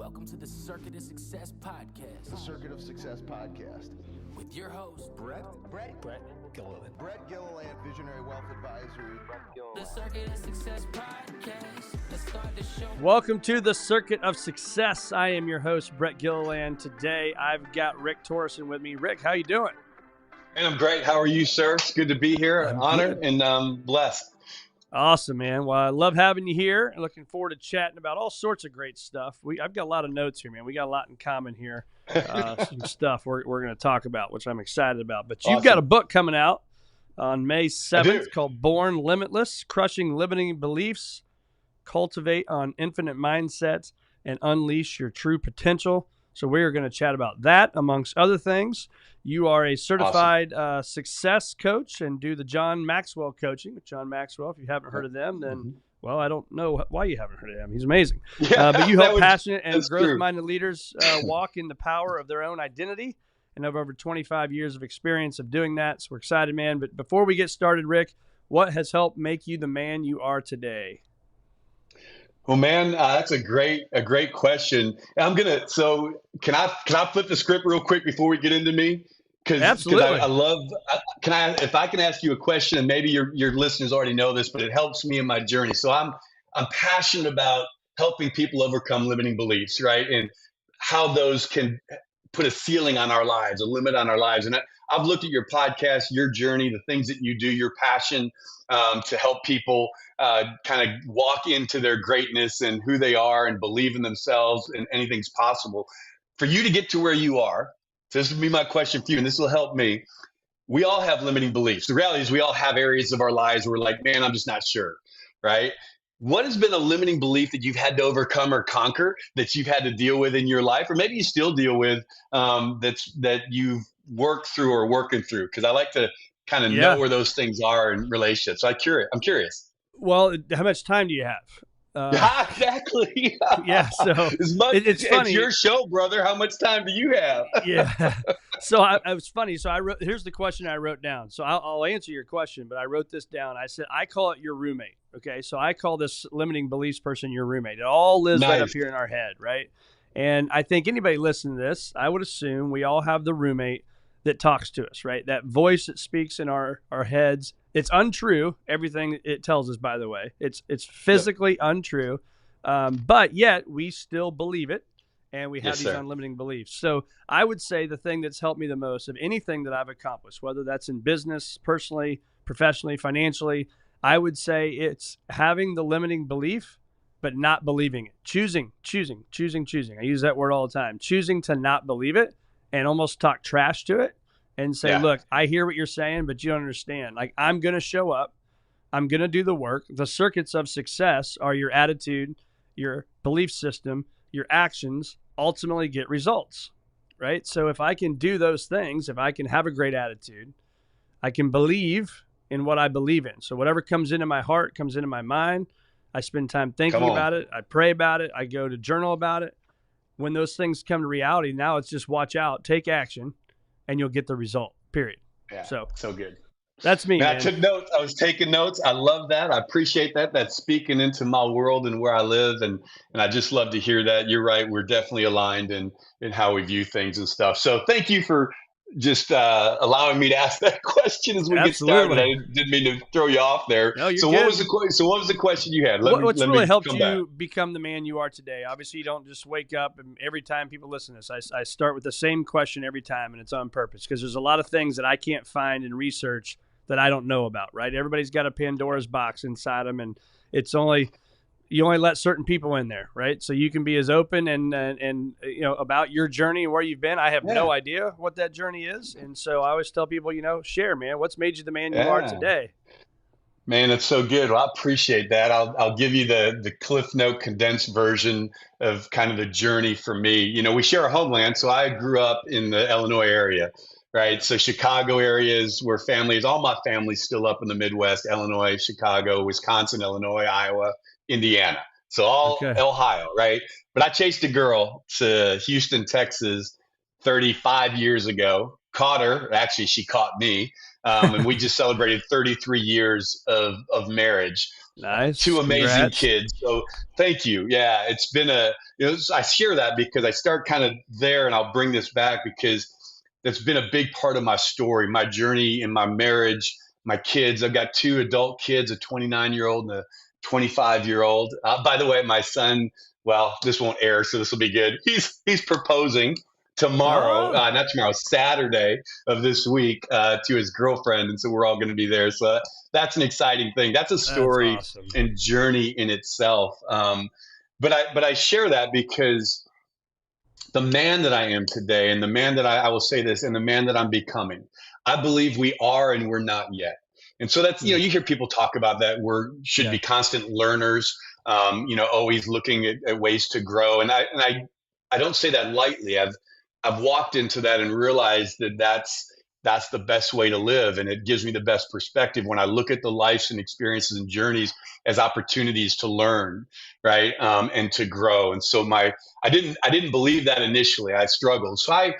Welcome to the Circuit of Success Podcast. The Circuit of Success Podcast. With your host, Brett Gilliland. Brett Gilliland, Visionary Wealth Advisory. The Circuit of Success Podcast. Let's start the show. Welcome to the Circuit of Success. I am your host, Brett Gilliland. Today, I've got Rick Torrison with me. Rick, how you doing? And I'm great. How are you, sir? It's good to be here. I'm honored and blessed. Awesome, man. Well, I love having you here. Looking forward to chatting about all sorts of great stuff. I've got a lot of notes here, man. We got a lot in common here. Some stuff we're going to talk about, which I'm excited about. But you've got a book coming out on May 7th called Born Limitless, Crushing Limiting Beliefs, Cultivate on Infinite Mindsets, and Unleash Your True Potential. So we are going to chat about that, amongst other things. You are a certified success coach and do the John Maxwell coaching with John Maxwell. If you haven't heard of them, then, well, I don't know why you haven't heard of him. He's amazing. Yeah, but you help passionate and that's growth-minded leaders walk in the power of their own identity and have over 25 years of experience of doing that. So we're excited, man. But before we get started, Rick, what has helped make you the man you are today? Well, man, that's a great question. So can I flip the script real quick before we get into me? Absolutely. If I can ask you a question, and maybe your listeners already know this, but it helps me in my journey. So I'm passionate about helping people overcome limiting beliefs, right? And how those can put a ceiling on our lives, a limit on our lives. And I've looked at your podcast, your journey, the things that you do, your passion to help people kind of walk into their greatness and who they are and believe in themselves and anything's possible. For you to get to where you are, so this would be my question for you, and this will help me. We all have limiting beliefs. The reality is we all have areas of our lives where we're like, man, I'm just not sure, right? What has been a limiting belief that you've had to overcome or conquer, that you've had to deal with in your life, or maybe you still deal with that you've worked through or working through? Because I like to kind of know where those things are in relationships. So I'm curious. Well, how much time do you have? Exactly. Yeah. So it's funny. It's your show, brother. How much time do you have? Yeah. So it was funny. So here's the question I wrote down. So I'll answer your question, but I wrote this down. I said, I call it your roommate. Okay. So I call this limiting beliefs person your roommate. It all lives right up here in our head. Right. And I think anybody listening to this, I would assume we all have the roommate that talks to us, right? That voice that speaks in our heads. It's untrue. Everything it tells us, by the way, it's physically untrue. But yet we still believe it. And we have these unlimiting beliefs. So I would say the thing that's helped me the most of anything that I've accomplished, whether that's in business, personally, professionally, financially, I would say it's having the limiting belief, but not believing it. Choosing. I use that word all the time. Choosing to not believe it and almost talk trash to it and say, look, I hear what you're saying, but you don't understand. Like, I'm going to show up. I'm going to do the work. The circuits of success are your attitude, your belief system, your actions ultimately get results, right? So if I can do those things, if I can have a great attitude, I can believe in what I believe in. So whatever comes into my heart, comes into my mind, I spend time thinking about it. I pray about it. I go to journal about it. When those things come to reality, now it's just watch out, take action, and you'll get the result, period. Yeah, so good. That's me, man. I took notes. I was taking notes. I love that. I appreciate that. That's speaking into my world and where I live. And I just love to hear that. You're right. We're definitely aligned in how we view things and stuff. So thank you for just allowing me to ask that question as we get started. I didn't mean to throw you off there. No, you're good. What was the question you had? What's really helped you become the man you are today? Obviously, you don't just wake up and every time people listen to this, I start with the same question every time, and it's on purpose because there's a lot of things that I can't find in research that I don't know about, right? Everybody's got a Pandora's box inside them, and you only let certain people in there, right? So you can be as open and about your journey and where you've been. I have no idea what that journey is, and so I always tell people, share, man. What's made you the man you are today? Man, that's so good. Well, I appreciate that. I'll give you the Cliff Note condensed version of kind of the journey for me. We share a homeland, so I grew up in the Illinois area. Right. So Chicago area is where family is. All my family's still up in the Midwest, Illinois, Chicago, Wisconsin, Illinois, Iowa, Indiana. So all Ohio. Right. But I chased a girl to Houston, Texas 35 years ago, caught her. Actually, she caught me. And we just celebrated 33 years of marriage. Nice. Two amazing Congrats. kids. So thank you. Yeah, it's been I share that because I start kind of there, and I'll bring this back because that's been a big part of my story, my journey in my marriage, my kids. I've got two adult kids, a 29-year-old and a 25-year-old. By the way, my son, well, this won't air, so this will be good. He's proposing tomorrow, Oh. not tomorrow, Saturday of this week, to his girlfriend, and so we're all going to be there. So that's an exciting thing. That's a story awesome. and journey in itself. But I share that because the man that I am today, and the man that I will say this, and the man that I'm becoming, I believe we are and we're not yet. And so that's, you hear people talk about that should be constant learners, always looking at ways to grow. And I don't say that lightly. I've walked into that and realized that that's the best way to live. And it gives me the best perspective when I look at the lives and experiences and journeys as opportunities to learn, right? And to grow. And so I didn't believe that initially. I struggled. So I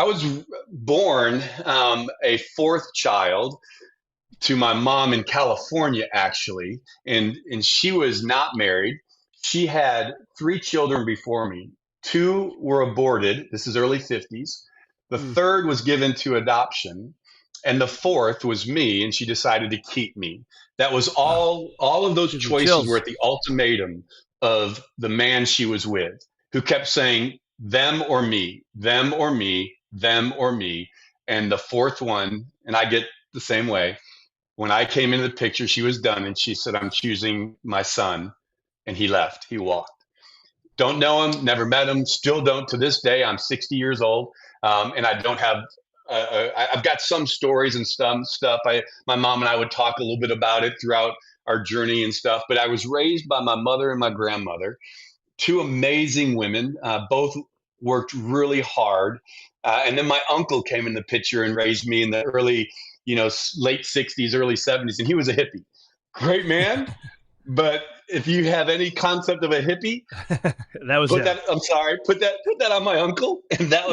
was born a fourth child to my mom in California, actually. And she was not married. She had three children before me. Two were aborted. This is early 50s. The third was given to adoption, and the fourth was me, and she decided to keep me. That was all of those choices were at the ultimatum of the man she was with, who kept saying, them or me, them or me, them or me. And the fourth one, and I get the same way, when I came into the picture, she was done, and she said, I'm choosing my son. And he left. He walked. Don't know him, never met him, still don't to this day. I'm 60 years old, and I don't have. I've got some stories and stuff. My mom and I would talk a little bit about it throughout our journey and stuff. But I was raised by my mother and my grandmother, two amazing women. Both worked really hard, and then my uncle came in the picture and raised me in the early, late 60s, early 70s, and he was a hippie. Great man. But if you have any concept of a hippie, put that on my uncle, and that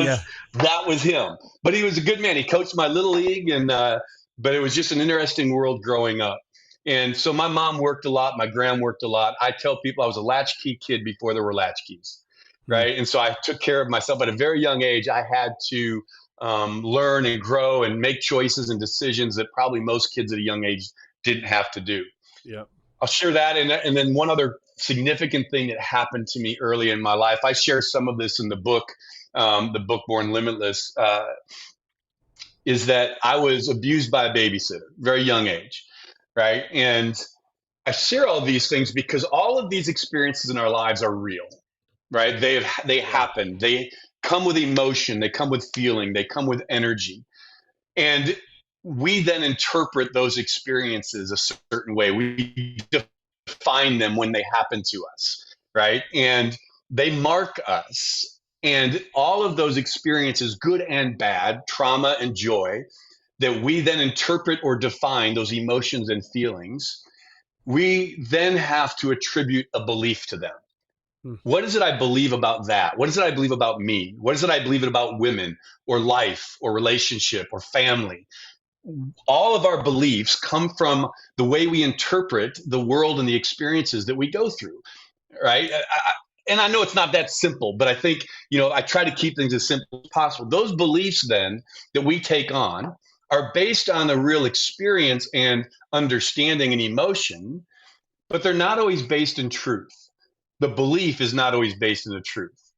was him. But he was a good man. He coached my little league, and but it was just an interesting world growing up. And so my mom worked a lot, my gran worked a lot. I tell people I was a latchkey kid before there were latchkeys, right? And so I took care of myself at a very young age. I had to learn and grow and make choices and decisions that probably most kids at a young age didn't have to do. Yeah. I'll share that. And then one other significant thing that happened to me early in my life, I share some of this in the book Born Limitless, is that I was abused by a babysitter, very young age, right? And I share all these things because all of these experiences in our lives are real, right? They happen. They come with emotion. They come with feeling. They come with energy. And we then interpret those experiences a certain way. We define them when they happen to us, right? And they mark us. And all of those experiences, good and bad, trauma and joy, that we then interpret or define those emotions and feelings, we then have to attribute a belief to them. What is it I believe about that? What is it I believe about me? What is it I believe about women or life or relationship or family? All of our beliefs come from the way we interpret the world and the experiences that we go through, right? And I know it's not that simple, but I think, I try to keep things as simple as possible. Those beliefs then that we take on are based on a real experience and understanding and emotion, but they're not always based in truth. The belief is not always based in the truth.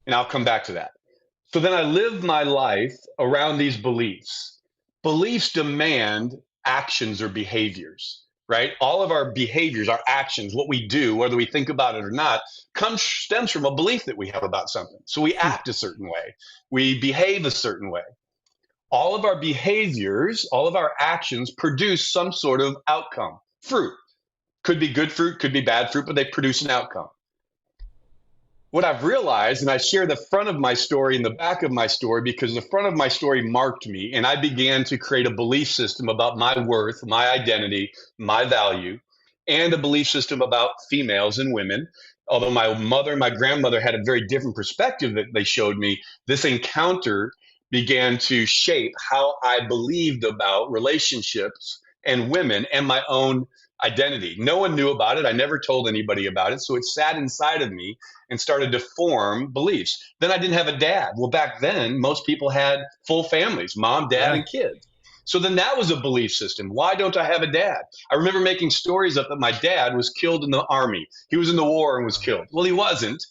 And I'll come back to that. So then I live my life around these beliefs. Beliefs demand actions or behaviors, right? All of our behaviors, our actions, what we do, whether we think about it or not, stems from a belief that we have about something. So we act a certain way. We behave a certain way. All of our behaviors, all of our actions produce some sort of outcome, fruit. Could be good fruit, could be bad fruit, but they produce an outcome. What I've realized, and I share the front of my story and the back of my story because the front of my story marked me, and I began to create a belief system about my worth, my identity, my value, and a belief system about females and women. Although my mother and my grandmother had a very different perspective that they showed me, this encounter began to shape how I believed about relationships and women and my own identity. No one knew about it. I never told anybody about it. So it sat inside of me and started to form beliefs. Then I didn't have a dad. Well, back then, most people had full families, mom, dad, and kids. So then that was a belief system. Why don't I have a dad? I remember making stories up that my dad was killed in the army. He was in the war and was killed. Well, he wasn't.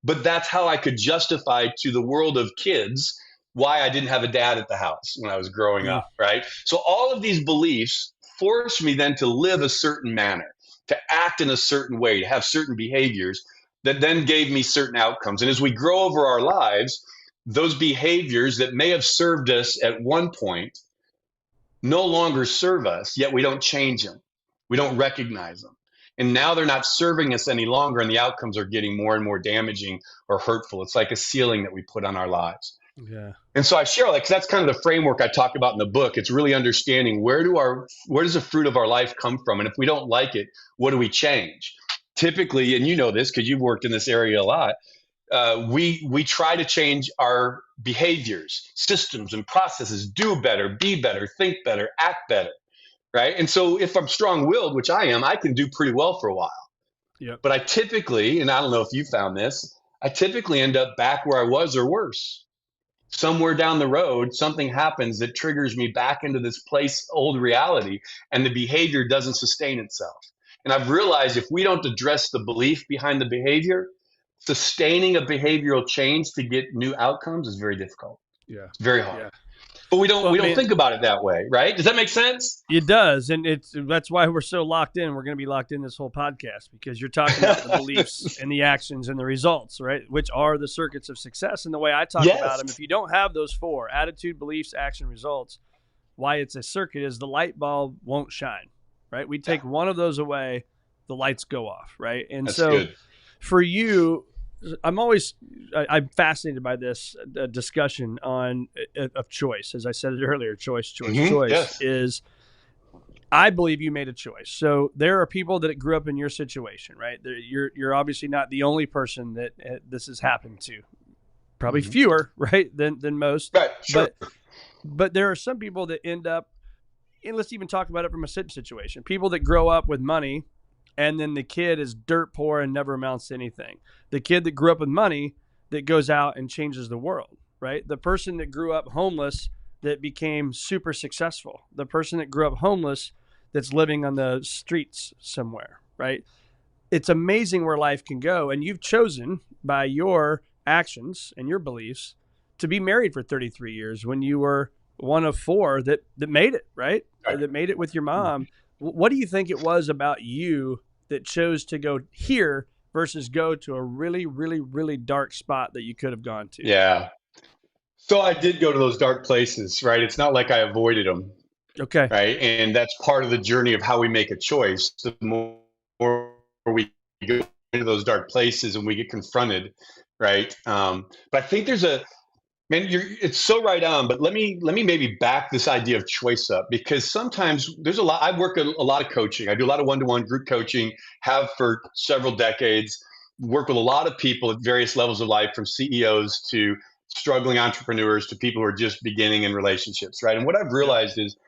But that's how I could justify to the world of kids why I didn't have a dad at the house when I was growing up, right? So all of these beliefs forced me then to live a certain manner, to act in a certain way, to have certain behaviors that then gave me certain outcomes. And as we grow over our lives, those behaviors that may have served us at one point no longer serve us, yet we don't change them. We don't recognize them. And now they're not serving us any longer, and the outcomes are getting more and more damaging or hurtful. It's like a ceiling that we put on our lives. Yeah. And so I share, like, 'cause that's kind of the framework I talk about in the book. It's really understanding where does the fruit of our life come from? And if we don't like it, what do we change? Typically, and you know this because you've worked in this area a lot, we try to change our behaviors, systems, and processes, do better, be better, think better, act better, right? And so if I'm strong-willed, which I am, I can do pretty well for a while. Yep. But I typically, and I don't know if you found this, I typically end up back where I was or worse. Somewhere down the road, something happens that triggers me back into this place, old reality, and the behavior doesn't sustain itself. And I've realized if we don't address the belief behind the behavior, sustaining a behavioral change to get new outcomes is very difficult. Yeah. It's very hard. Yeah. But we don't think about it that way, right? Does that make sense? It does, and that's why we're so locked in. We're going to be locked in this whole podcast because you're talking about the beliefs and the actions and the results, right? Which are the circuits of success. And the way I talk about them, if you don't have those four: attitude, beliefs, action, results, why it's a circuit is the light bulb won't shine, right? We take one of those away, the lights go off, right? And That's so good. For you, I'm fascinated by this discussion on of choice. As I said it earlier, choice Yes. is, I believe you made a choice. So there are people that grew up in your situation, right? You're obviously not the only person that this has happened to. Probably fewer, right, than most. Right, sure. But there are some people that end up, and let's even talk about it from a situation. People that grow up with money, and then the kid is dirt poor and never amounts to anything. The kid that grew up with money that goes out and changes the world, right? The person that grew up homeless that became super successful. The person that grew up homeless that's living on the streets somewhere, right? It's amazing where life can go. And you've chosen by your actions and your beliefs to be married for 33 years when you were one of four that made it, right? That made it with your mom. What do you think it was about you that chose to go here versus go to a really, really, really dark spot that you could have gone to? Yeah. So I did go to those dark places, right? It's not like I avoided them. Okay. Right. And that's part of the journey of how we make a choice. The more we go into those dark places and we get confronted, right? But I think there's it's so right on, but let me maybe back this idea of choice up, because sometimes there's a lot. I work a lot of coaching. I do a lot of one-to-one group coaching, have for several decades, work with a lot of people at various levels of life, from CEOs to struggling entrepreneurs to people who are just beginning in relationships, right? And what I've realized is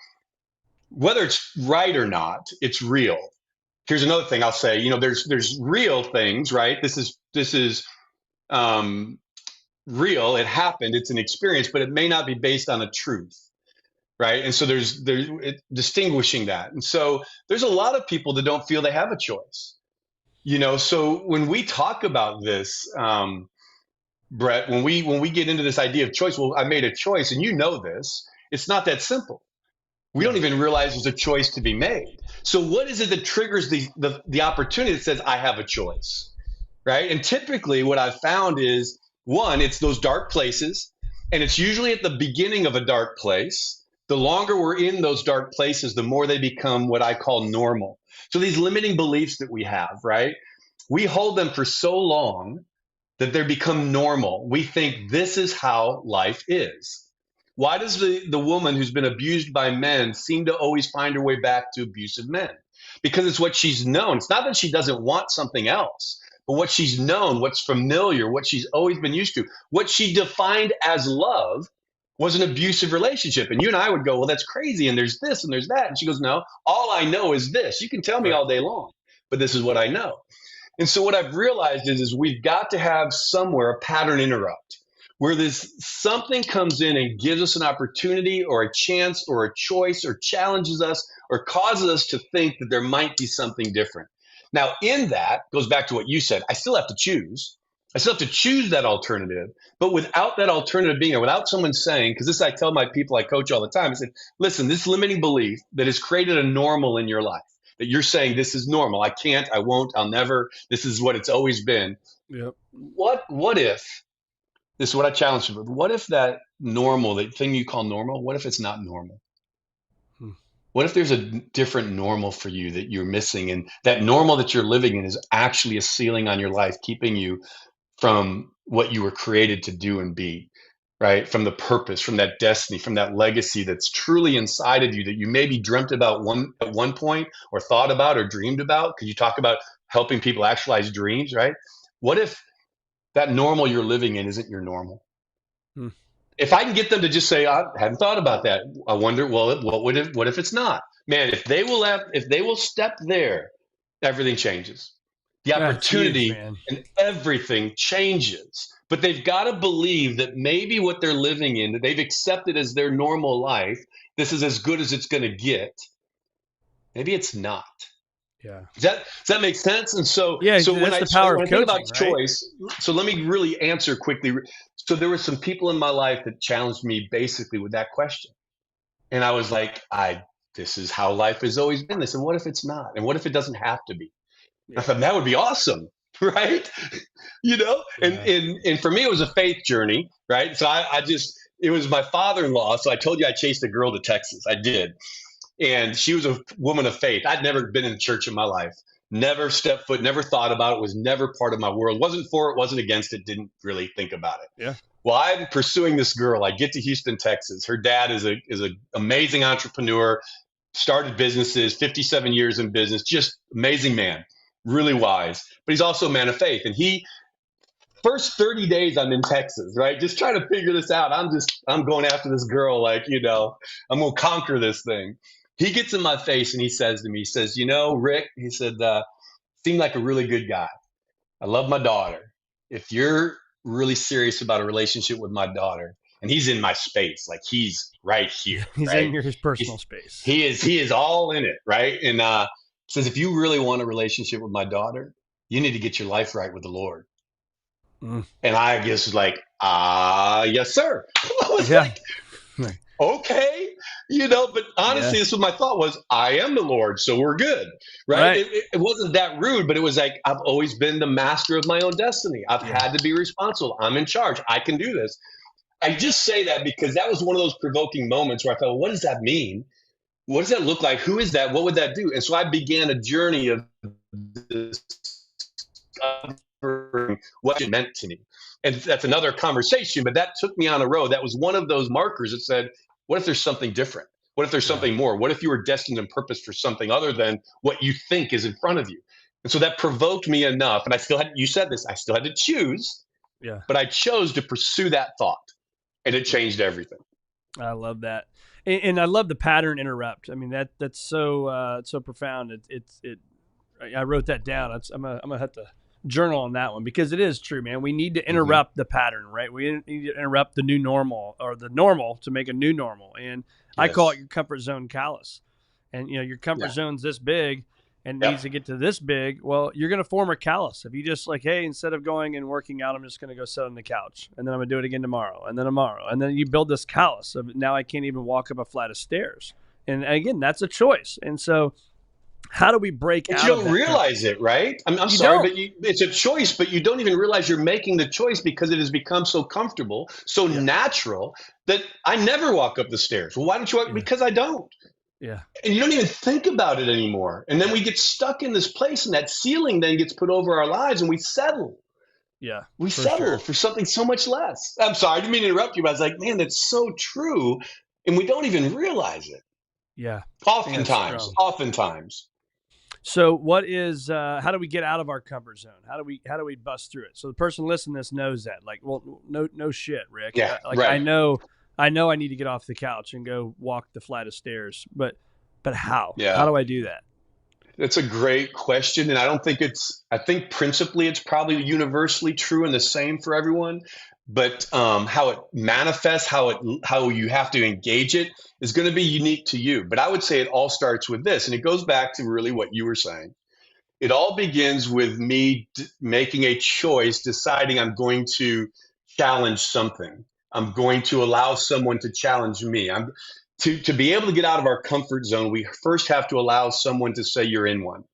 whether it's right or not, it's real. Here's another thing I'll say, there's real things, right? This is real. It happened. It's an experience, but it may not be based on a truth, right? And so there's distinguishing that. And so there's a lot of people that don't feel they have a choice, So when we talk about this, Brett, when we get into this idea of choice, well, I made a choice, and this, it's not that simple. We don't even realize there's a choice to be made. So what is it that triggers the opportunity that says I have a choice, right? And typically what I've found is, one, it's those dark places, and it's usually at the beginning of a dark place. The longer we're in those dark places, the more they become what I call normal. So these limiting beliefs that we have, right? We hold them for so long that they become normal. We think this is how life is. Why does the woman who's been abused by men seem to always find her way back to abusive men? Because it's what she's known. It's not that she doesn't want something else, but what she's known, what's familiar, what she's always been used to, what she defined as love was an abusive relationship. And you and I would go, well, that's crazy. And there's this and there's that. And she goes, no, all I know is this. You can tell me all day long, but this is what I know. And so what I've realized is we've got to have somewhere a pattern interrupt where this something comes in and gives us an opportunity or a chance or a choice or challenges us or causes us to think that there might be something different. Now, in that goes back to what you said. I still have to choose. I still have to choose that alternative. But without that alternative being there, without someone saying, because this I tell my people I coach all the time, I said, listen, this limiting belief that has created a normal in your life, that you're saying this is normal. I can't, I won't, I'll never. This is what it's always been. Yep. What if, this is what I challenge you with, what if that normal, that thing you call normal, what if it's not normal? What if there's a different normal for you that you're missing, and that normal that you're living in is actually a ceiling on your life, keeping you from what you were created to do and be, right? From the purpose, from that destiny, from that legacy that's truly inside of you that you maybe dreamt about at one point or thought about or dreamed about, because you talk about helping people actualize dreams, right? What if that normal you're living in isn't your normal? If I can get them to just say, I hadn't thought about that. I wonder, well, what if it's not? Man, if they will step there, everything changes. The opportunity and everything changes. But they've got to believe that maybe what they're living in, that they've accepted as their normal life, this is as good as it's going to get. Maybe it's not. Yeah. Does that make sense? And so, so when I think about choice, so let me really answer quickly. So there were some people in my life that challenged me basically with that question. And I was like, this is how life has always been. They said, what if it's not? And what if it doesn't have to be? I thought that would be awesome, right? And for me, it was a faith journey, right? So it was my father-in-law. So I told you I chased a girl to Texas. I did. And she was a woman of faith. I'd never been in church in my life, never stepped foot, never thought about it, was never part of my world, wasn't for it, wasn't against it, didn't really think about it. Yeah. Well, I'm pursuing this girl. I get to Houston, Texas. Her dad is an amazing entrepreneur, started businesses, 57 years in business, just amazing man, really wise, but he's also a man of faith. And first 30 days I'm in Texas, right? Just trying to figure this out. I'm going after this girl, like, I'm going to conquer this thing. He gets in my face and he says to me, Rick, he said, seemed like a really good guy. I love my daughter. If you're really serious about a relationship with my daughter, and he's in my space, like he's right here. He's right? in his personal space. He is all in it, right? And says, if you really want a relationship with my daughter, you need to get your life right with the Lord. And I guess was like, yes, sir. I was like, okay, but honestly, this was my thought was, I am the Lord, so we're good, right? It wasn't that rude, but it was like, I've always been the master of my own destiny. I've had to be responsible. I'm in charge. I can do this. I just say that because that was one of those provoking moments where I thought, well, what does that mean? What does that look like? Who is that? What would that do? And so I began a journey of discovering what it meant to me. And that's another conversation, but that took me on a road. That was one of those markers that said, what if there's something different? What if there's something more? What if you were destined and purposed for something other than what you think is in front of you? And so that provoked me enough. And you said this, I still had to choose, but I chose to pursue that thought, and it changed everything. I love that. And I love the pattern interrupt. I mean, that's so profound. I wrote that down. I'm gonna have to journal on that one, because it is true, man. We need to interrupt the pattern, right? We need to interrupt the new normal, or the normal, to make a new normal. And I call it your comfort zone callus. And your comfort zone's this big and needs to get to this big. Well, you're going to form a callus if you just like, hey, instead of going and working out, I'm just going to go sit on the couch, and then I'm going to do it again tomorrow, and then tomorrow, and then you build this callus of now I can't even walk up a flight of stairs. And again, that's a choice. And so, how do we break out? You don't realize it, right? I'm sorry, but it's a choice, but you don't even realize you're making the choice because it has become so comfortable, so natural that I never walk up the stairs. Well, why don't you walk? Because I don't. Yeah. And you don't even think about it anymore. And then we get stuck in this place, and that ceiling then gets put over our lives, and we settle. Yeah. We settle for something so much less. I'm sorry, I didn't mean to interrupt you, but I was like, man, that's so true. And we don't even realize it. Yeah. Oftentimes. So what is, how do we get out of our comfort zone? How do we bust through it? So the person listening to this knows that, like, well, no shit, Rick. Yeah, I know I know I need to get off the couch and go walk the flight of stairs, but how? Yeah. How do I do that? That's a great question. And I think principally it's probably universally true and the same for everyone. But how it manifests, how you have to engage it is going to be unique to you. But I would say it all starts with this. And it goes back to really what you were saying. It all begins with me making a choice, deciding I'm going to challenge something. I'm going to allow someone to challenge me. To be able to get out of our comfort zone, we first have to allow someone to say you're in one.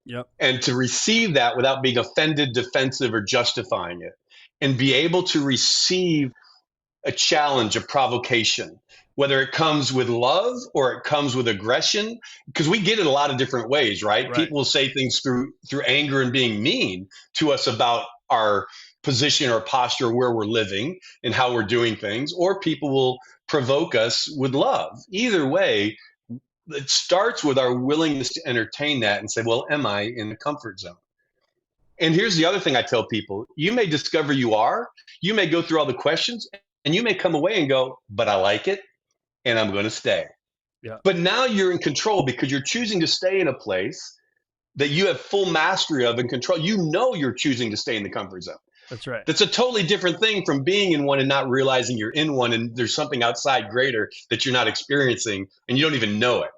Yep. And to receive that without being offended, defensive, or justifying it. And be able to receive a challenge, a provocation, whether it comes with love or it comes with aggression, because we get it a lot of different ways, right? People will say things through anger and being mean to us about our position or posture, where we're living and how we're doing things, or people will provoke us with love. Either way, it starts with our willingness to entertain that and say, well, am I in the comfort zone? And here's the other thing I tell people. You may discover you are. You may go through all the questions and you may come away and go, but I like it and I'm going to stay. Yeah. But now you're in control because you're choosing to stay in a place that you have full mastery of and control. You know you're choosing to stay in the comfort zone. That's right. That's a totally different thing from being in one and not realizing you're in one and there's something outside greater that you're not experiencing and you don't even know it.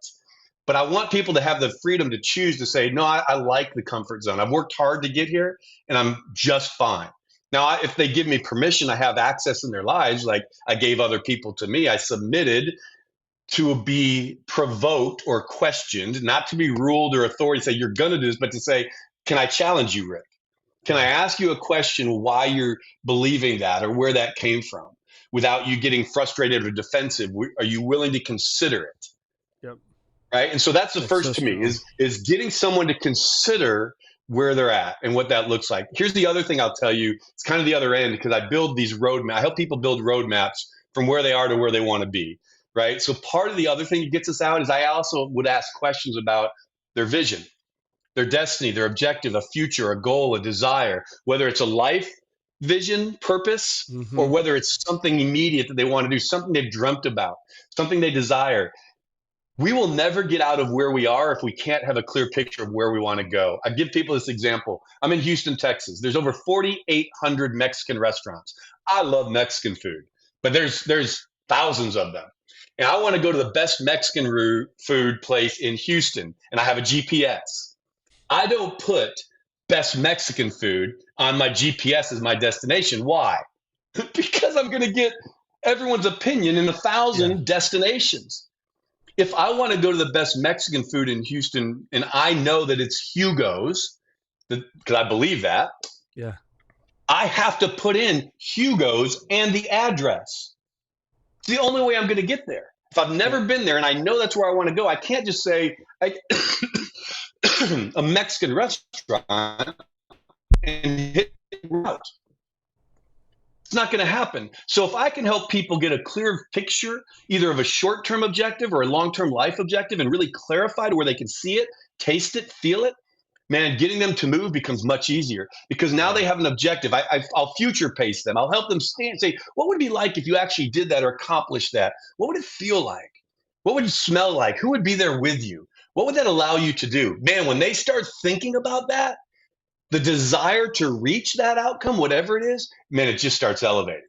But I want people to have the freedom to choose to say, no, I like the comfort zone. I've worked hard to get here and I'm just fine. Now, if they give me permission, I have access in their lives. Like I gave other people to me, I submitted to be provoked or questioned, not to be ruled or authority, say you're going to do this, but to say, can I challenge you, Rick? Can I ask you a question why you're believing that or where that came from without you getting frustrated or defensive? Are you willing to consider it? Yep. Right. And so that's the first to me is getting someone to consider where they're at and what that looks like. Here's the other thing I'll tell you. It's kind of the other end because I build these roadmaps. I help people build roadmaps from where they are to where they want to be. Right. So part of the other thing that gets us out is I also would ask questions about their vision, their destiny, their objective, a future, a goal, a desire, whether it's a life vision, purpose, or whether it's something immediate that they want to do, something they've dreamt about, something they desire. We will never get out of where we are if we can't have a clear picture of where we want to go. I give people this example. I'm in Houston, Texas. There's over 4,800 Mexican restaurants. I love Mexican food, but there's thousands of them. And I want to go to the best Mexican food place in Houston, and I have a GPS. I don't put best Mexican food on my GPS as my destination. Why? Because I'm going to get everyone's opinion in 1,000 destinations. If I want to go to the best Mexican food in Houston and I know that it's Hugo's, because I believe that, I have to put in Hugo's and the address. It's the only way I'm going to get there. If I've never been there and I know that's where I want to go, I can't just say a Mexican restaurant and hit route. It's not going to happen. So if I can help people get a clear picture, either of a short-term objective or a long-term life objective, and really clarify to where they can see it, taste it, feel it, man, getting them to move becomes much easier because now they have an objective. I'll future pace them. I'll help them stand and say, what would it be like if you actually did that or accomplished that? What would it feel like? What would it smell like? Who would be there with you? What would that allow you to do? Man, when they start thinking about that, the desire to reach that outcome, whatever it is, man, it just starts elevating.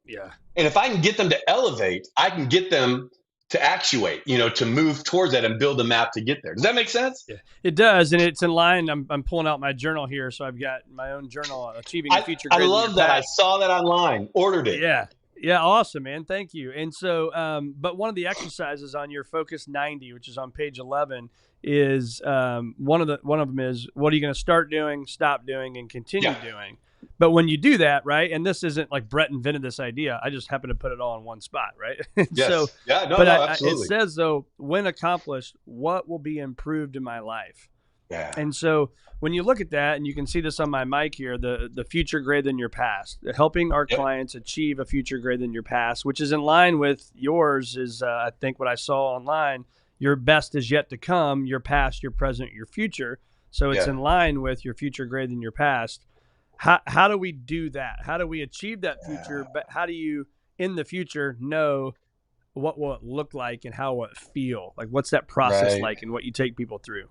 Yeah. And if I can get them to elevate, I can get them to actuate, to move towards that and build a map to get there. Does that make sense? Yeah, it does. And it's in line. I'm pulling out my journal here. So I've got my own journal, Achieving a Future. I love that. I saw that online, ordered it. Yeah. Yeah. Awesome, man. Thank you. And so, but one of the exercises on your Focus 90, which is on page 11, is one of them is, what are you going to start doing, stop doing, and continue doing? But when you do that, right, and this isn't like Brett invented this idea, I just happen to put it all in one spot, right? Yes. So, Absolutely. it says, though, when accomplished, what will be improved in my life? Yeah. And so when you look at that, and you can see this on my mic here, the future greater than your past, helping our clients achieve a future greater than your past, which is in line with yours is, I think what I saw online, your best is yet to come, your past, your present, your future. So it's in line with your future greater than your past. How do we do that? How do we achieve that future? But how do you in the future know what will it look like and how will it feel? Like, what's that process Right. like and what you take people through?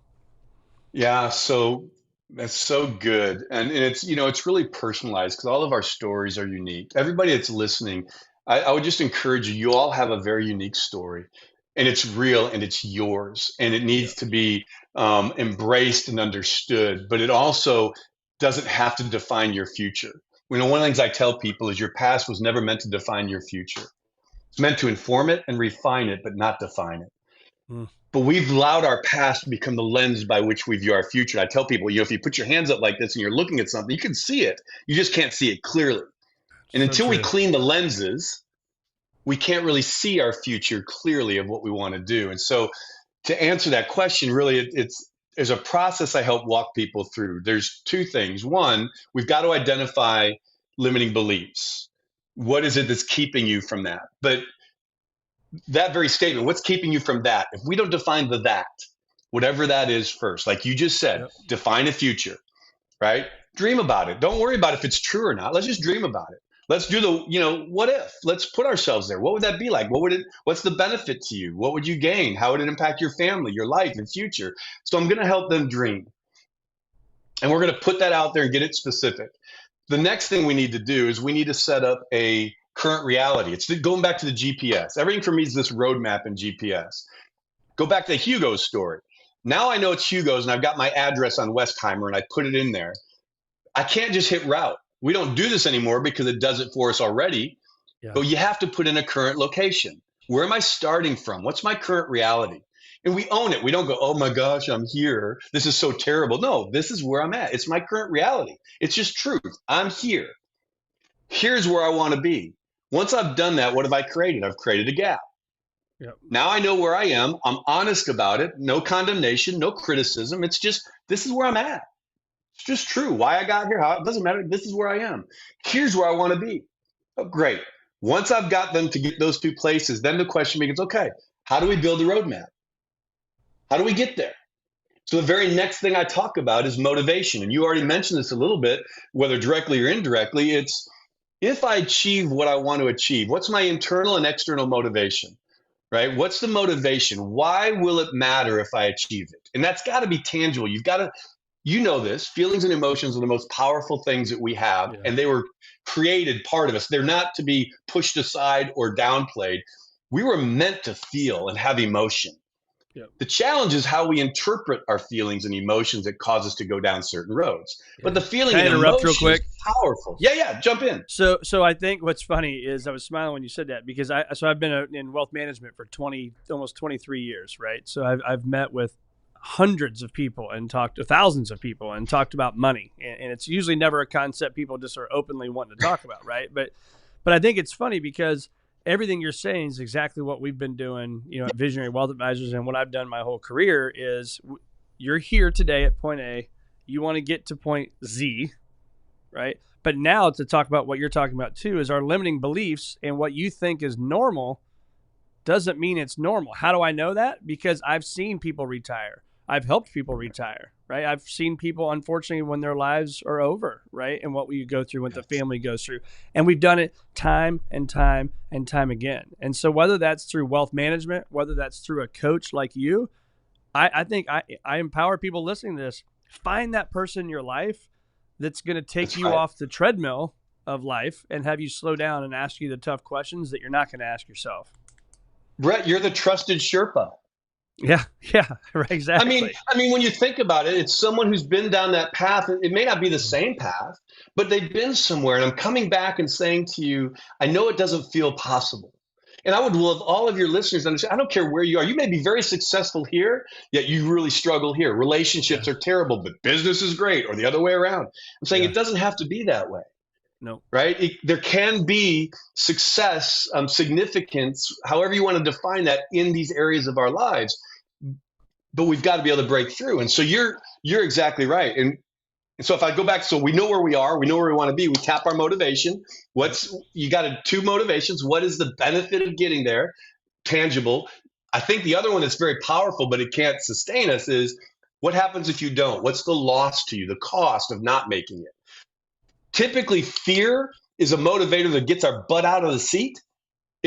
Yeah, so that's so good. And it's, it's really personalized because all of our stories are unique. Everybody that's listening, I would just encourage you, you all have a very unique story and it's real and it's yours and it Yeah. needs to be embraced and understood, but it also doesn't have to define your future. One of the things I tell people is your past was never meant to define your future. It's meant to inform it and refine it, but not define it. Mm. But we've allowed our past to become the lens by which we view our future. I tell people, if you put your hands up like this and you're looking at something, you can see it. You just can't see it clearly. And So until we true. clean the lenses, we can't really see our future clearly of what we want to do. And so to answer that question, really, there's a process I help walk people through. There's two things. One, we've got to identify limiting beliefs. What is it that's keeping you from that? But that very statement, what's keeping you from that? If we don't define that, whatever that is first, like you just said, Yep. define a future, right? Dream about it. Don't worry about if it's true or not. Let's just dream about it. Let's do what if? Let's put ourselves there. What would that be like? What's the benefit to you? What would you gain? How would it impact your family, your life, and future? So I'm going to help them dream. And we're going to put that out there and get it specific. The next thing we need to do is we need to set up a current reality. It's going back to the GPS. Everything for me is this roadmap in GPS. Go back to Hugo's story. Now I know it's Hugo's and I've got my address on Westheimer and I put it in there. I can't just hit route. We don't do this anymore because it does it for us already. Yeah. But you have to put in a current location. Where am I starting from? What's my current reality? And we own it. We don't go, oh my gosh, I'm here. This is so terrible. No, this is where I'm at. It's my current reality. It's just truth. I'm here. Here's where I want to be. Once I've done that, what have I created? I've created a gap. Yep. Now I know where I am. I'm honest about it. No condemnation, no criticism. It's just, this is where I'm at. It's just true. Why I got here, how it doesn't matter. This is where I am. Here's where I want to be. Oh, great. Once I've got them to get those two places, then the question becomes, okay, how do we build a roadmap? How do we get there? So the very next thing I talk about is motivation. And you already mentioned this a little bit, whether directly or indirectly. It's if I achieve what I want to achieve, what's my internal and external motivation, right? What's the motivation? Why will it matter if I achieve it? And that's got to be tangible. You've got to, this, feelings and emotions are the most powerful things that we have. Yeah. And they were created part of us. They're not to be pushed aside or downplayed. We were meant to feel and have emotion. Yep. The challenge is how we interpret our feelings and emotions that cause us to go down certain roads. Yeah. But the feeling Can I and interrupt real emotion quick? is powerful. Yeah, jump in. So I think what's funny is I was smiling when you said that because I've been in wealth management for almost 23 years, right? So I've met with hundreds of people and talked to thousands of people and talked about money, and it's usually never a concept people just are openly wanting to talk about, right? But I think it's funny because everything you're saying is exactly what we've been doing, at Visionary Wealth Advisors, and what I've done my whole career is you're here today at point A, you want to get to point Z, right? But now to talk about what you're talking about too is our limiting beliefs, and what you think is normal doesn't mean it's normal. How do I know that? Because I've seen people retire. I've helped people retire, right? I've seen people, unfortunately, when their lives are over, right? And what we go through, what the family goes through. And we've done it time and time and time again. And so whether that's through wealth management, whether that's through a coach like you, I think I empower people listening to this. Find that person in your life that's going to take you off the treadmill of life and have you slow down and ask you the tough questions that you're not going to ask yourself. Brett, you're the trusted Sherpa. Yeah, right, exactly. I mean, when you think about it, it's someone who's been down that path. It may not be the same path, but they've been somewhere. And I'm coming back and saying to you, I know it doesn't feel possible. And I would love all of your listeners to understand, I don't care where you are. You may be very successful here, yet you really struggle here. Relationships are terrible, but business is great, or the other way around. I'm saying it doesn't have to be that way. No. Right? There can be success, significance, however you want to define that, in these areas of our lives. But we've got to be able to break through. And so you're exactly right. And so if I go back, so we know where we are, we know where we want to be, we tap our motivation. You got two motivations. What is the benefit of getting there? Tangible. I think the other one that's very powerful, but it can't sustain us, is what happens if you don't? What's the loss to you, the cost of not making it? Typically, fear is a motivator that gets our butt out of the seat,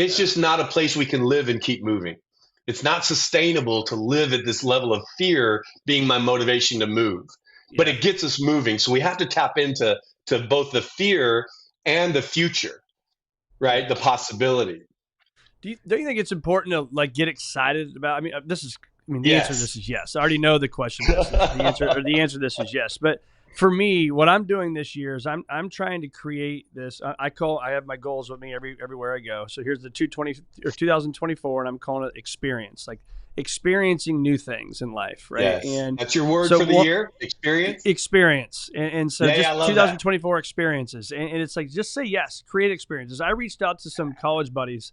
It's just not a place we can live and keep moving. It's not sustainable to live at this level of fear being my motivation to move, but it gets us moving. So we have to tap into both the fear and the future, right? The possibility. Don't you think it's important to like get excited about? I mean, the Yes. answer to this is yes. I already know the question. The answer to this is yes. But for me, what I'm doing this year is I'm trying to create this. I have my goals with me everywhere I go. So here's the 2024, and I'm calling it experience, like experiencing new things in life, right? Yes. And that's your word for the year, experience. Experience, and so just I love 2024 experiences, and it's like just say yes, create experiences. I reached out to some college buddies.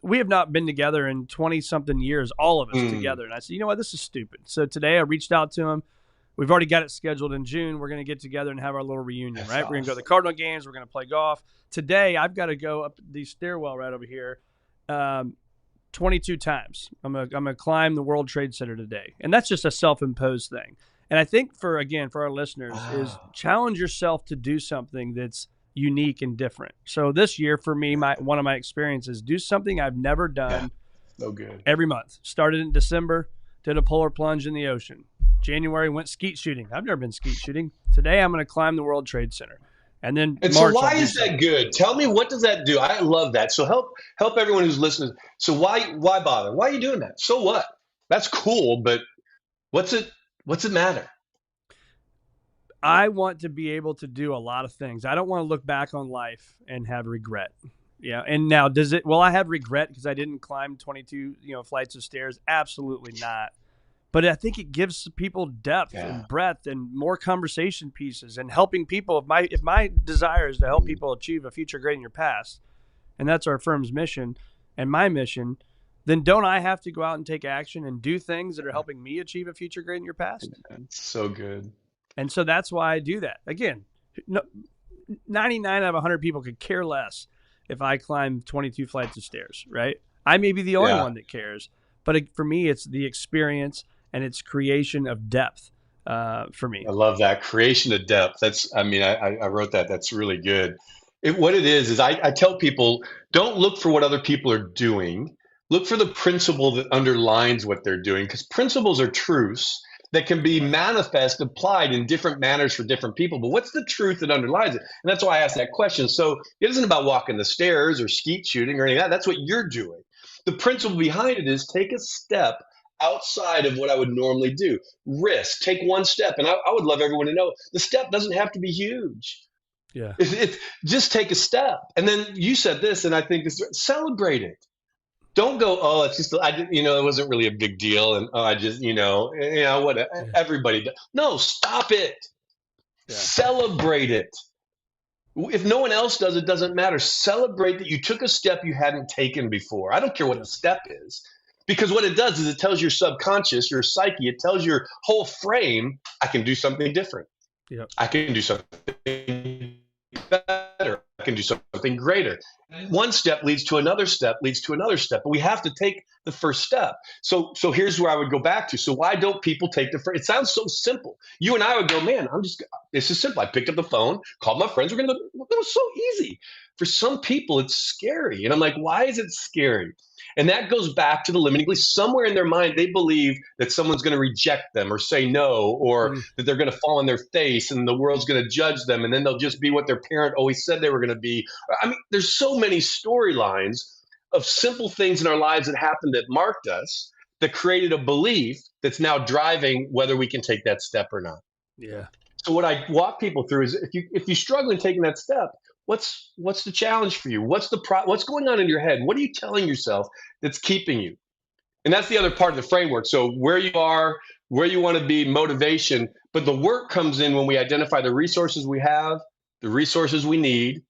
We have not been together in 20-something years, all of us together. And I said, you know what, this is stupid. So today I reached out to him. We've already got it scheduled in June. We're going to get together and have our little reunion, right? Awesome. We're going to go to the Cardinal games. We're going to play golf. Today I've got to go up the stairwell right over here 22 times. I'm going to climb the World Trade Center today. And that's just a self-imposed thing. And I think for our listeners is challenge yourself to do something that's unique and different. So this year for me, one of my experiences, do something I've never done. So good. Every month. Started in December, did a polar plunge in the ocean. January went skeet shooting. I've never been skeet shooting. Today I'm going to climb the World Trade Center. And then March, so why is that good? Tell me, what does that do? I love that. So help everyone who's listening. So why bother? Why are you doing that? So what? That's cool, but what's it matter? I want to be able to do a lot of things. I don't want to look back on life and have regret. Yeah. And now will I have regret because I didn't climb 22, flights of stairs? Absolutely not. But I think it gives people depth and breadth and more conversation pieces and helping people. If my desire is to help people achieve a future great in your past, and that's our firm's mission and my mission, then don't I have to go out and take action and do things that are helping me achieve a future great in your past? So good. And so that's why I do that. Again, 99 out of 100 people could care less if I climb 22 flights of stairs, right? I may be the only one that cares. But for me, it's the experience and it's creation of depth for me. I love that. Creation of depth. I wrote that. That's really good. What it is I tell people, don't look for what other people are doing. Look for the principle that underlines what they're doing, because principles are truths that can be applied in different manners for different people. But what's the truth that underlies it? And that's why I asked that question. So it isn't about walking the stairs or skeet shooting or any of that. That's what you're doing. The principle behind it is take a step outside of what I would normally do. Risk, take one step. And I would love everyone to know the step doesn't have to be huge. Yeah. It's just take a step. And then you said this, and I think celebrate it. Don't go, it's just, it wasn't really a big deal. And I just, what everybody does. No, stop it. Yeah. Celebrate it. If no one else does, it doesn't matter. Celebrate that you took a step you hadn't taken before. I don't care what the step is, because what it does is it tells your subconscious, your psyche, it tells your whole frame, I can do something different. Yep. I can do something better. I can do something greater. One step leads to another step, leads to another step. But we have to take the first step. So here's where I would go back to. So why don't people take the first? It sounds so simple. You and I would go, man, this is simple. I picked up the phone, called my friends. It was so easy. For some people, it's scary. And I'm like, why is it scary? And that goes back to the limiting belief. Somewhere in their mind, they believe that someone's going to reject them or say no, or that they're going to fall on their face and the world's going to judge them. And then they'll just be what their parent always said they were going to be. I mean, there's so many storylines of simple things in our lives that happened that marked us, that created a belief that's now driving whether we can take that step or not. Yeah. So what I walk people through is if you struggle in taking that step, what's the challenge for you? What's going on in your head? What are you telling yourself that's keeping you? And that's the other part of the framework. So where you are, where you want to be, motivation, but the work comes in when we identify the resources we have, the resources we need,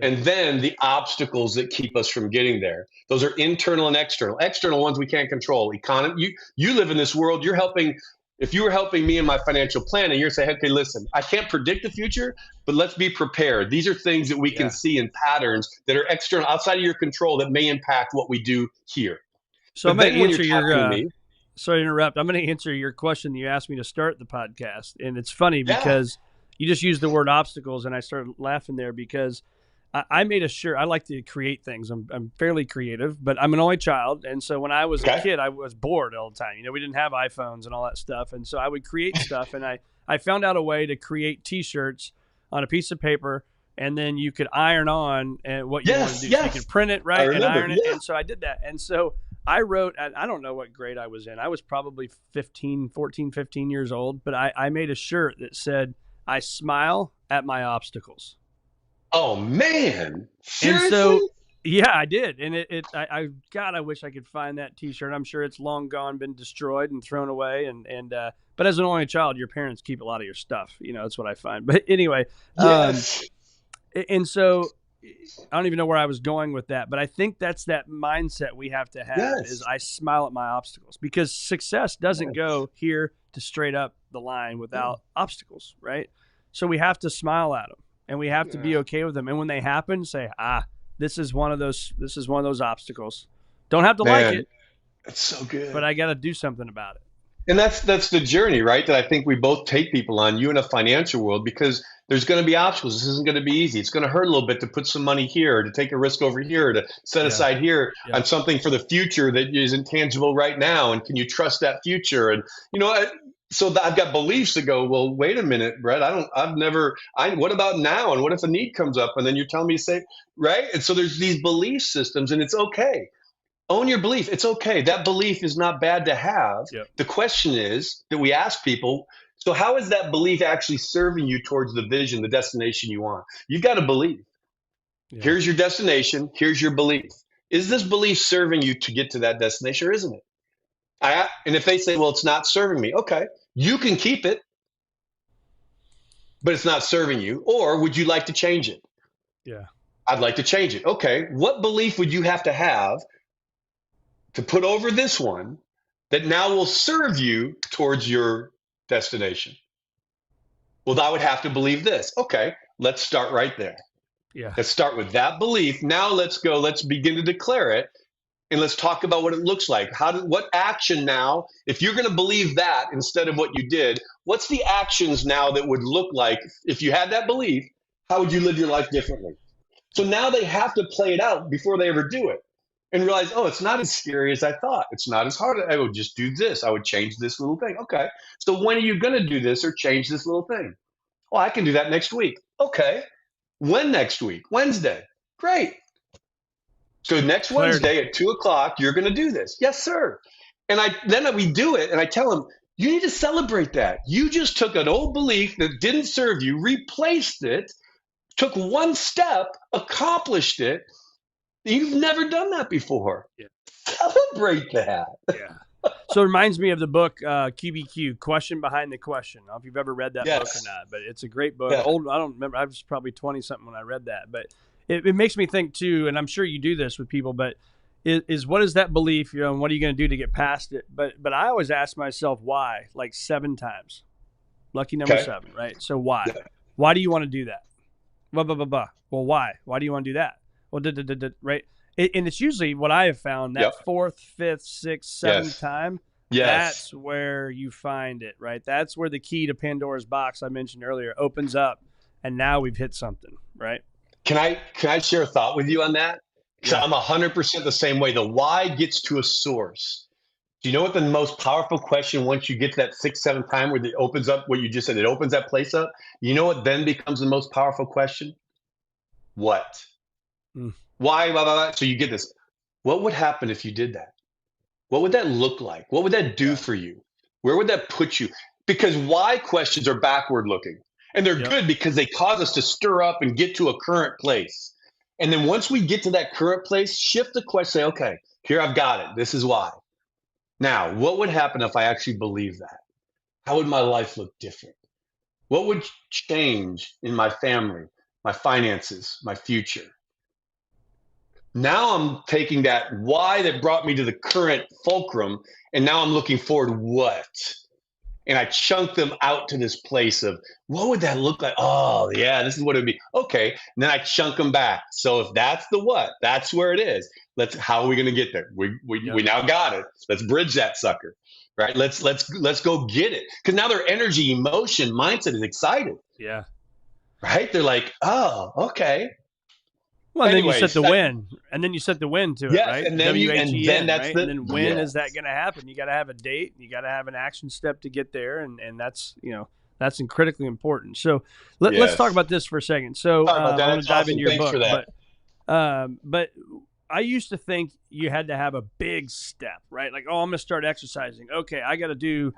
and then the obstacles that keep us from getting there. Those are internal and external. External ones we can't control. Economy. You live in this world. You're helping. If you were helping me in my financial planning, you're saying, okay, listen, I can't predict the future, but let's be prepared. These are things that we can see in patterns that are external, outside of your control, that may impact what we do here. So I'm going to answer sorry to interrupt. I'm going to answer your question that you asked me to start the podcast. And it's funny because you just used the word obstacles, and I started laughing there because I made a shirt. I like to create things. I'm fairly creative, but I'm an only child. And so when I was a kid, I was bored all the time. We didn't have iPhones and all that stuff. And so I would create stuff. And I found out a way to create T-shirts on a piece of paper, and then you could iron on what you want to do. So you could print it, right, and iron it. Yeah. And so I did that. And so I wrote, I don't know what grade I was in. I was probably 15 years old. But I made a shirt that said, I smile at my obstacles. Oh man! Seriously? And so, yeah, I did, and I wish I could find that T-shirt. I'm sure it's long gone, been destroyed and thrown away. But as an only child, your parents keep a lot of your stuff. That's what I find. But anyway, yes. And so I don't even know where I was going with that, but I think that's that mindset we have to have. Yes. Is I smile at my obstacles, because success doesn't go here to straight up the line without obstacles, right? So we have to smile at them. And we have to be okay with them. And when they happen, say, this is one of those obstacles. Don't have to like it. It's so good. But I got to do something about it. And that's the journey, right? That I think we both take people on, you in a financial world, because there's going to be obstacles. This isn't going to be easy. It's going to hurt a little bit to put some money here, to take a risk over here, to set aside here on something for the future that isn't tangible right now. And can you trust that future? And, so I've got beliefs that go, well, wait a minute, Brett, what about now? And what if a need comes up? And then you're telling me to say, right? And so there's these belief systems, and it's okay. Own your belief. It's okay. That belief is not bad to have. Yep. The question is that we ask people, so how is that belief actually serving you towards the vision, the destination you want? You've got to believe. Yeah. Here's your destination. Here's your belief. Is this belief serving you to get to that destination, or isn't it? And if they say, well, it's not serving me, okay, you can keep it, but it's not serving you. Or would you like to change it? Yeah. I'd like to change it. Okay. What belief would you have to put over this one that now will serve you towards your destination? Well, I would have to believe this. Okay. Let's start right there. Yeah. Let's start with that belief. Now let's begin to declare it. And let's talk about what it looks like. What action now, if you're going to believe that instead of what you did, what's the actions now that would look like if you had that belief? How would you live your life differently? So now they have to play it out before they ever do it and realize, oh, it's not as scary as I thought. It's not as hard. I would just do this. I would change this little thing. Okay. So when are you going to do this or change this little thing? Well, I can do that next week. Okay. When next week? Wednesday. Great. So next Wednesday at 2:00, you're going to do this. Yes, sir. And then we do it, and I tell them, you need to celebrate that. You just took an old belief that didn't serve you, replaced it, took one step, accomplished it. You've never done that before. Yeah. Celebrate that. Yeah. So it reminds me of the book QBQ, Question Behind the Question. I don't know if you've ever read that book or not, but it's a great book. Yeah. Old, I don't remember. I was probably 20-something when I read that, but it makes me think too, and I'm sure you do this with people, but is what is that belief, and what are you going to do to get past it? But I always ask myself why, like 7 times. Lucky number 7, right? So why? Yeah. Why do you want to do that? Blah, blah, blah, blah. Well, why? Why do you want to do that? Well, right? And it's usually what I have found, that 4th, 5th, 6th, 7th time, that's where you find it, right? That's where the key to Pandora's box I mentioned earlier opens up, and now we've hit something, right? Can I share a thought with you on that? Because I'm 100% the same way. The why gets to a source. Do you know what the most powerful question, once you get to that 6th, 7th time where it opens up what you just said, it opens that place up? You know what then becomes the most powerful question? What? Why? Blah, blah, blah. So you get this. What would happen if you did that? What would that look like? What would that do for you? Where would that put you? Because why questions are backward looking. And they're good because they cause us to stir up and get to a current place. And then once we get to that current place, shift the question, say, okay, here I've got it. This is why. Now, what would happen if I actually believe that? How would my life look different? What would change in my family, my finances, my future? Now I'm taking that why that brought me to the current fulcrum, and now I'm looking forward what? And I chunk them out to this place of, what would that look like? Oh, yeah, this is what it would be. Okay. And then I chunk them back. So if that's the what, that's where it is. How are we going to get there? We now got it. Let's bridge that sucker, right? Let's go get it. Because now their energy, emotion, mindset is excited. Yeah. Right? They're like, oh, okay. Well, and then you Anyways, set the win, and then you set the win to it, yes, right? and then that's right? the And then when is that yes. going to happen? You got to have a date. You got to have an action step to get there, and that's that's critically important. So let's talk Yes. about this for a second. So Sorry about that. I want That's to dive awesome. into your Thanks book, for that. but I used to think you had to have a big step, right? Like, oh, I'm going to start exercising. Okay, I got to do,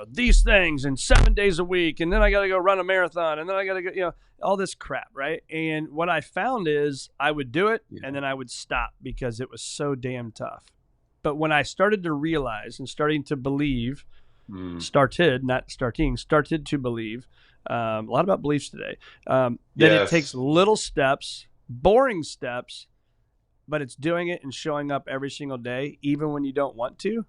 these things in 7 days a week, and then I got to go run a marathon, and then I got to go, all this crap, right? And what I found is I would do it, and then I would stop because it was so damn tough. But when I started to realize and starting to believe, started to believe, a lot about beliefs today, that it takes little steps, boring steps, but it's doing it and showing up every single day, even when you don't want to,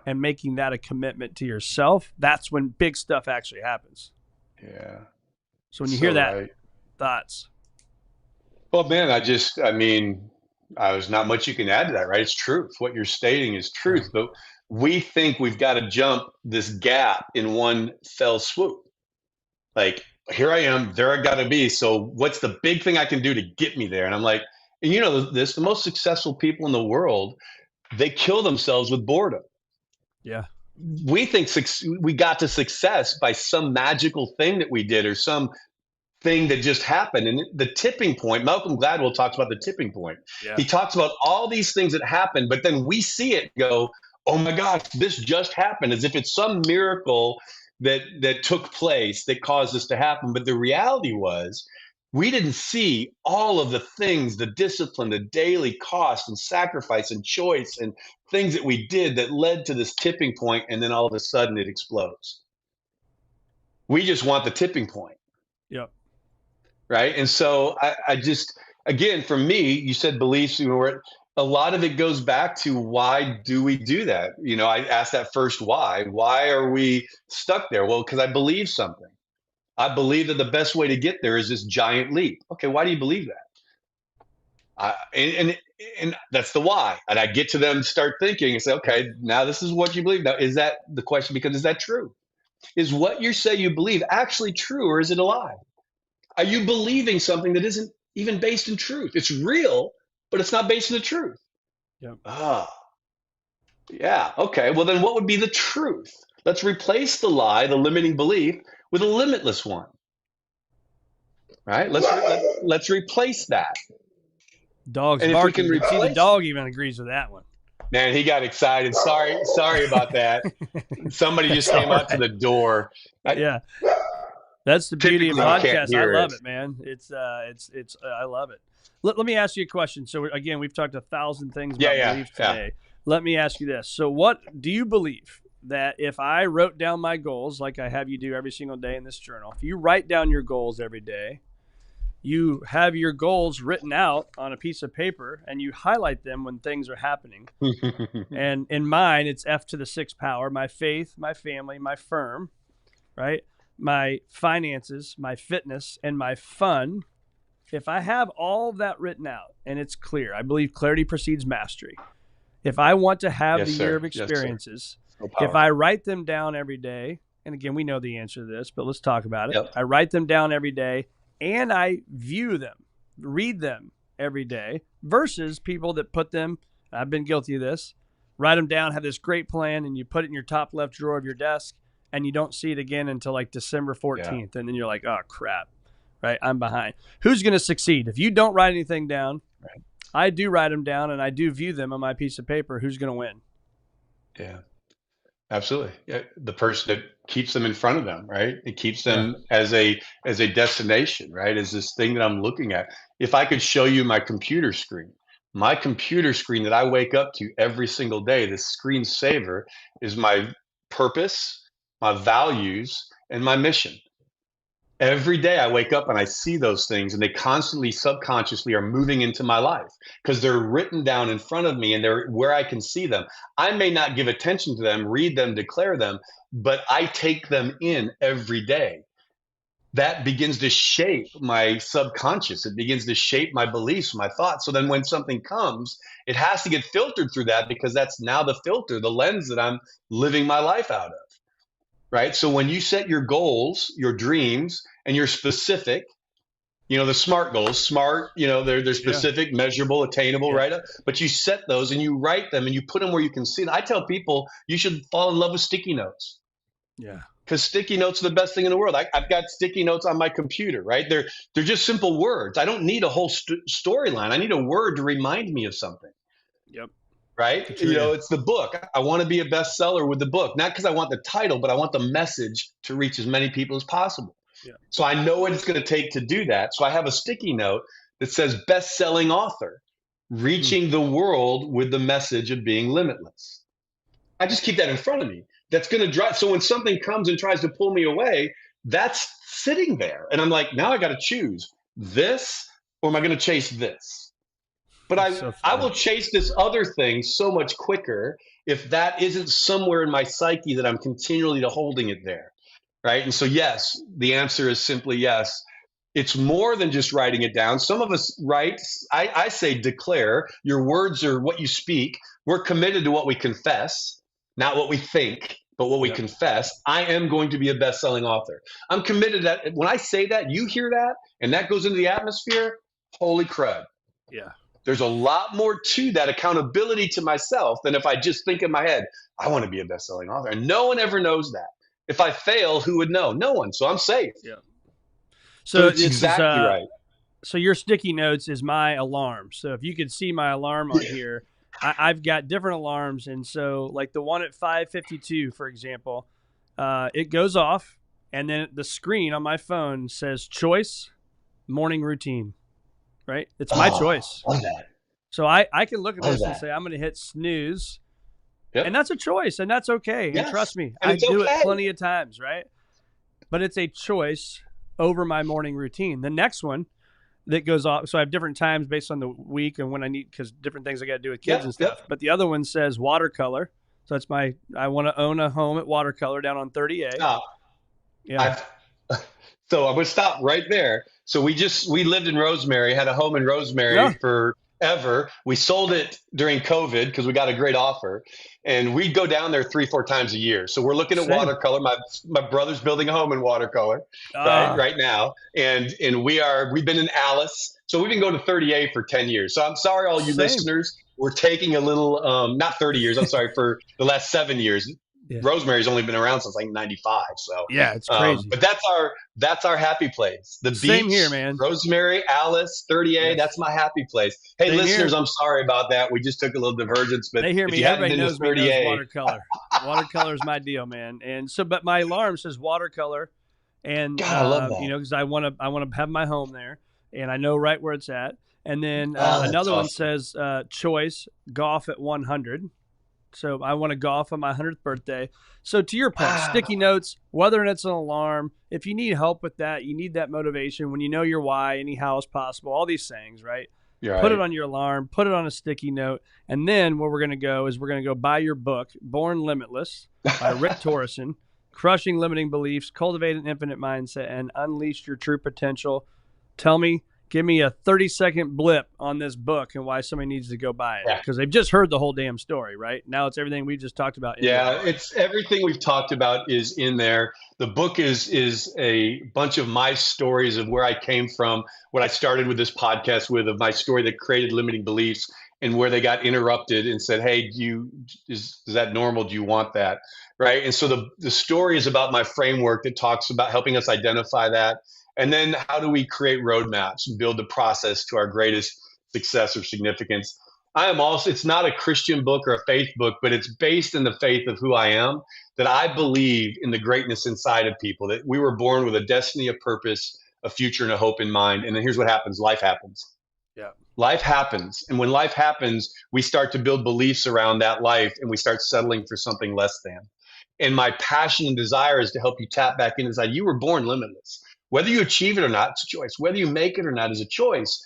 and making that a commitment to yourself. That's when big stuff actually happens. Yeah. So when you hear that, thoughts? Well, man, there's not much you can add to that, right? It's truth. What you're stating is truth, but we think we've got to jump this gap in one fell swoop. Like, here I am, there I got to be. So what's the big thing I can do to get me there? And I'm like, and the most successful people in the world, they kill themselves with boredom. Yeah. We think we got to success by some magical thing that we did or some thing that just happened. And the tipping point, Malcolm Gladwell talks about the tipping point. Yeah. He talks about all these things that happen, but then we see it go, oh my gosh, this just happened, as if it's some miracle that took place that caused this to happen. But the reality was, we didn't see all of the things, the discipline, the daily cost and sacrifice and choice and things that we did that led to this tipping point, and then all of a sudden it explodes. We just want the tipping point. Yep. Right. And so I just, again, for me, you said beliefs, a lot of it goes back to, why do we do that? I asked that first why. Why are we stuck there? Well, because I believe something. I believe that the best way to get there is this giant leap. Okay, why do you believe that? And that's the why. And I get to them, start thinking, and say, okay, now this is what you believe. Now, is that the question? Because is that true? Is what you say you believe actually true, or is it a lie? Are you believing something that isn't even based in truth? It's real, but it's not based in the truth. Yep. Yeah. Okay. Well, then what would be the truth? Let's replace the lie, the limiting belief, with a limitless one. Right? Let's replace that. Dog's and barking. If we can See, the dog even agrees with that one. Man, he got excited. Sorry about that. Somebody just came out to the door. Yeah. That's the beauty of podcasts. I love it, man. It's I love it. Let me ask you a question. So again, we've talked 1,000 things about belief today. Let me ask you this. So what do you believe that if I wrote down my goals, like I have you do every single day in this journal, if you write down your goals every day, you have your goals written out on a piece of paper and you highlight them when things are happening. And in mine, it's F to the 6th power, my faith, my family, my firm, right? My finances, my fitness, and my fun. If I have all of that written out and it's clear, I believe clarity precedes mastery. If I want to have year of experiences, if I write them down every day, and again, we know the answer to this, but let's talk about it. Yep. I write them down every day and I view them, read them every day, versus people that put them, I've been guilty of this, write them down, have this great plan, and you put it in your top left drawer of your desk, and you don't see it again until like December 14th. And then you're like, oh, crap, right? I'm behind. Who's going to succeed? If you don't write anything down, I do write them down and I do view them on my piece of paper. Who's going to win? Yeah, absolutely. Yeah, the person that keeps them in front of them, right? It keeps them as a destination, right? As this thing that I'm looking at. If I could show you my computer screen that I wake up to every single day, the screensaver is my purpose, my values, and my mission. Every day I wake up and I see those things, and they constantly, subconsciously are moving into my life because they're written down in front of me and they're where I can see them. I may not give attention to them, read them, declare them, but I take them in every day. That begins to shape my subconscious. It begins to shape my beliefs, my thoughts. So then when something comes, it has to get filtered through that, because that's now the filter, the lens that I'm living my life out of. Right? So when you set your goals, your dreams, and you're specific, The SMART goals, SMART, they're specific, measurable, attainable, Yeah. right? But you set those and you write them and you put them where you can see them. I tell people you should fall in love with sticky notes, Yeah. because sticky notes are the best thing in the world. I've got sticky notes on my computer, right? They're just simple words. I don't need a whole storyline. I need a word to remind me of something, Yep. right? Good for you. It's the book. I want to be a bestseller with the book, not because I want the title, but I want the message to reach as many people as possible. Yeah. So I know what it's going to take to do that. So I have a sticky note that says best-selling author, reaching the world with the message of being limitless. I just keep that in front of me. That's going to drive. So when something comes and tries to pull me away, that's sitting there. And I'm like, now I got to choose this, or am I going to chase this? But That's so I funny. will chase this other thing so much quicker if that isn't somewhere in my psyche that I'm continually holding it there. Right. And so, yes, the answer is simply yes. It's more than just writing it down. Some of us write, I say declare. Your words are what you speak. We're committed to what we confess, not what we think, but what we confess. I am going to be a best-selling author. I'm committed to that. When I say that, you hear that, and that goes into the atmosphere, holy crud. Yeah. There's a lot more to that accountability to myself than if I just think in my head, I want to be a best-selling author. And no one ever knows that. If I fail, who would know? No one. So I'm safe. Yeah. So it's exactly right. So your sticky notes is my alarm. So if you could see my alarm on here, I've got different alarms. And so like the one at 5:52, for example, it goes off, and then the screen on my phone says choice, morning routine, right? It's my choice. Love that. So I can look at Love this and that. say, I'm going to hit snooze. Yep. And that's a choice, and that's okay. Yes. And trust me, And I it's do okay. it plenty of times, right? But it's a choice over my morning routine. The next one that goes off, so I have different times based on the week and when I need, because different things I got to do with kids and stuff. But the other one says watercolor. So that's I want to own a home at Watercolor down on 30A. Yeah. So I'm going to stop right there. So we lived in Rosemary, had a home in Rosemary forever. We sold it during COVID because we got a great offer, and we'd go down there 3-4 times a year. So we're looking at watercolor. My brother's building a home in watercolor right now, and we've been in Alice. So we've been going to 30A for 10 years. So I'm sorry, all you listeners. We're taking a little, not 30 years. I'm sorry, for the last 7 years. Yeah. Rosemary's only been around since like 95. So yeah, it's crazy. But that's our happy place. The beach, same here, man. Rosemary, Alice, 30A. That's my happy place. Hey, same listeners, here. I'm sorry about that. We just took a little divergence, but they hear me. Everybody knows me knows watercolor. Watercolor is my deal, man. And so, but my alarm says watercolor, and God, I love that. because I want to have my home there, and I know right where it's at. And then another one says choice golf at 100. So I want to golf on my 100th birthday. So to your point, sticky notes, whether it's an alarm, if you need help with that, you need that motivation when you know your why, anyhow as possible, all these things, right? Put it on your alarm, put it on a sticky note. And then where we're going to go is we're going to go buy your book, Born Limitless by Rick Torrison, Crushing Limiting Beliefs, Cultivate an Infinite Mindset, and Unleash Your True Potential. Give me a 30-second blip on this book and why somebody needs to go buy it. Because they've just heard the whole damn story, right? Now it's everything we just talked about. It's everything we've talked about is in there. The book is a bunch of my stories of where I came from, what I started with this podcast with, of my story that created limiting beliefs, and where they got interrupted and said, hey, is that normal? Do you want that? Right? And so the story is about my framework that talks about helping us identify that. And then how do we create roadmaps and build the process to our greatest success or significance? It's not a Christian book or a faith book, but it's based in the faith of who I am, that I believe in the greatness inside of people, that we were born with a destiny, a purpose, a future, and a hope in mind. And then here's what happens. Life happens. Yeah. Life happens. And when life happens, we start to build beliefs around that life, and we start settling for something less than. And my passion and desire is to help you tap back inside. You were born limitless. Whether you achieve it or not, it's a choice. Whether you make it or not is a choice.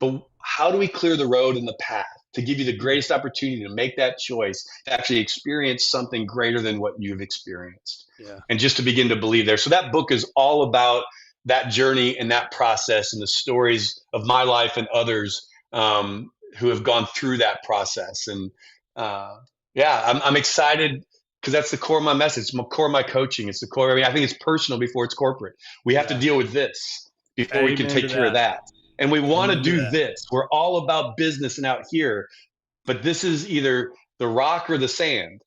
But how do we clear the road and the path to give you the greatest opportunity to make that choice, to actually experience something greater than what you've experienced? Yeah. And just to begin to believe there. So that book is all about that journey and that process and the stories of my life and others who have gone through that process. And I'm excited, because that's the core of my message. It's the core of my coaching. It's the core. I think it's personal before it's corporate. We have to deal with this. before we can Amen take to care of that. And we want to Amen to do that. this. We're all about business and out here, but this is either the rock or the sand.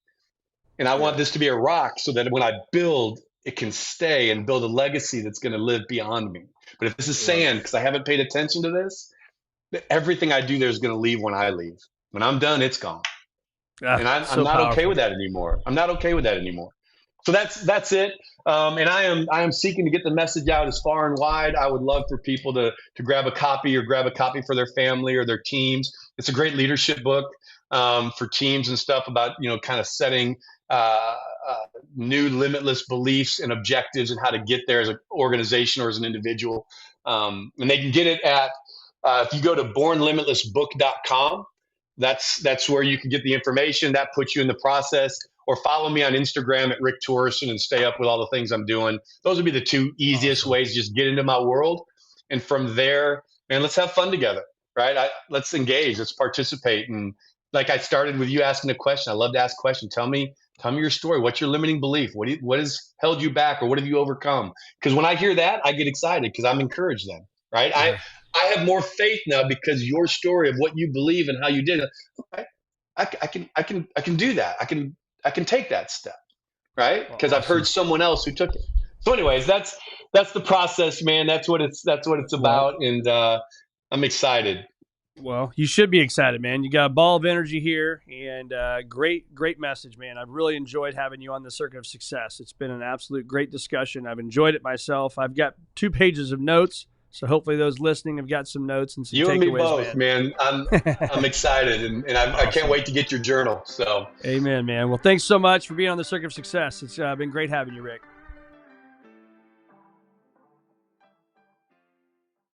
And I want this to be a rock so that when I build, it can stay and build a legacy that's going to live beyond me. But if this is sand, because I haven't paid attention to this, everything I do there is going to leave when I leave. When I'm done, it's gone. And I'm So not okay powerful. with that anymore. I'm not okay with that anymore. So that's it. And I am seeking to get the message out as far and wide. I would love for people to grab a copy for their family or their teams. It's a great leadership book for teams and stuff about, kind of setting new limitless beliefs and objectives and how to get there as an organization or as an individual. And they can get it at, if you go to bornlimitlessbook.com, that's where you can get the information. That puts you in the process. Or follow me on Instagram at Rick Torrison and stay up with all the things I'm doing. Those would be the two easiest ways. Just get into my world. And from there, man, let's have fun together, right? Let's engage. Let's participate. And like I started with you asking a question. I love to ask questions. Tell me your story. What's your limiting belief? What has held you back, or what have you overcome? Because when I hear that, I get excited because I'm encouraged then, right? Yeah. I have more faith now because your story of what you believe and how you did it. I can do that. I can take that step, right? Because I've heard someone else who took it. So, anyways, that's the process, man. That's what it's about, and I'm excited. Well, you should be excited, man. You got a ball of energy here, and great message, man. I've really enjoyed having you on the Circuit of Success. It's been an absolute great discussion. I've enjoyed it myself. I've got 2 pages of notes, so hopefully those listening have got some notes and some You and me takeaways, both, man. I'm excited, and I can't wait to get your journal. So, amen, man. Well, thanks so much for being on the Circuit of Success. It's been great having you, Rick.